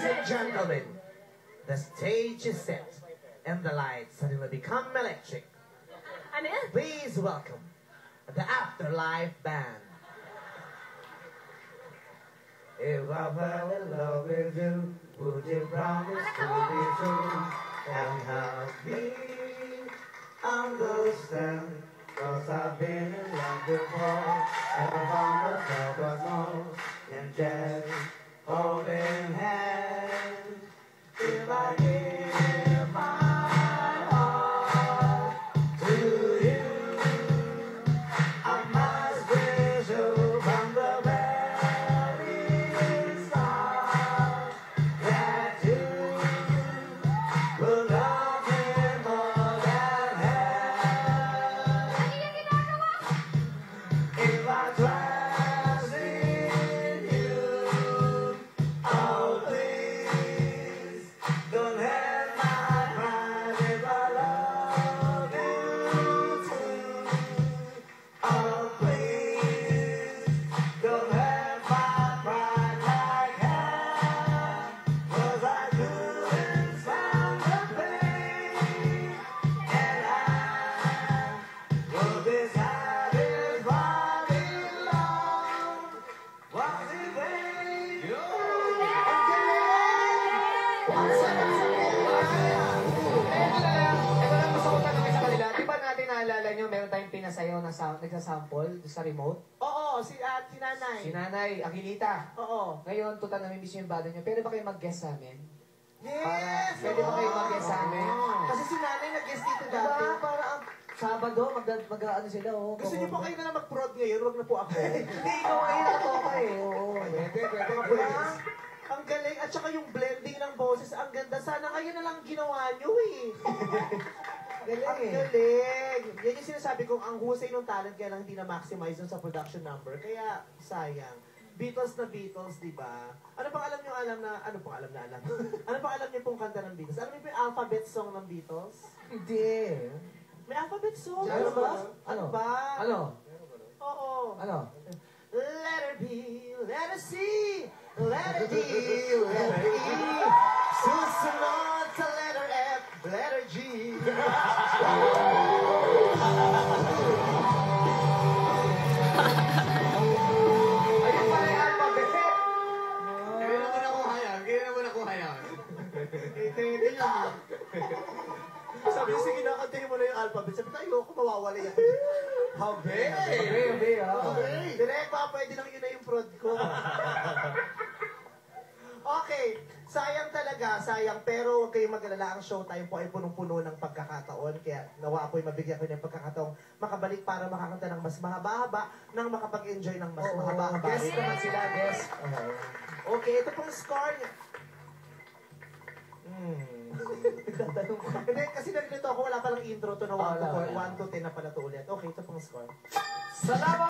and gentlemen, the stage is set and the lights suddenly become electric. Ano yan? Please welcome the Afterlife Band. If I fell in love with you, would you promise to be true and help me understand? 'Cause I've been in love before, and I found myself was more than just holding hands. If I give my heart to you, I must wish you from the very start that you will love me more than hell. If I trust in you, oh please don't have my pride if I love you too. Oh please don't have my pride like hell, 'cause I couldn't stand the pain, and I will be satisfied in love. Was it vain? Ito lang gusto ko tanongin sa kanila. Di ba natin naalala nyo, meron tayong pinasayaw na nagsasample sa remote? Oo, si nanay. Si Nanay Aquilita. Oo. Ngayon, total na miss nyo yung bado nyo. Pwede ba kayo mag-guest sa amin? Yes! Pwede ba kayo mag-guest sa amin? Kasi si nanay nag-guest dito Diba? dati. Para ang Sabado, mag-ano sila, oh. Gusto niyo po kayo na lang mag-prod ngayon, wag na po ako. Hindi, ikaw ngayon nakatoka eh. Oo. Pwede Diba? Ang galing, at saka yung blending ng boses, ang ganda. Sana ngayon na lang ginawa nyo eh. Galing Ang eh. galing. Yan yung sinasabi kong ang husay ng talent kaya lang hindi na-maximize dun sa production number. Kaya, sayang. Beatles na Beatles, di ba? Ano pang alam nyo alam? Ano pang alam? Ano pang alam nyo pong kanta ng Beatles? Alam niyo po yung alphabet song ng Beatles? Hindi. May alphabet song. Ano ba? Ano ba? Ano? Oo. Ano? Letter B, letter C, letter D, letter E, susunod sa letter F, letter G. Ayun pala yung alphabet. Kaya naman ako hayag. Hindi yun. Sabi niya, sige nakantayin mo na yung alphabet. Sabi tayo, ayoko mawawala yan. Habe! Habe, Direk, baka pwede lang yun na yung prod ko. Okay, sayang talaga, sayang. Pero huwag kayong mag-alala, ang showtime po ay punong-puno ng pagkakataon. Kaya nawa ako'y mabigyan ko ng pagkakataong makabalik para makakanta ng mas mahaba-haba, nang makapag-enjoy ng mas mahaba-haba. Guest naman sila, guest. Okay, ito pong score niya. Hindi, kasi nagdito ako, wala palang intro to na 1 to 10 na pala to ulit. Okay, ito pong score. Salamat!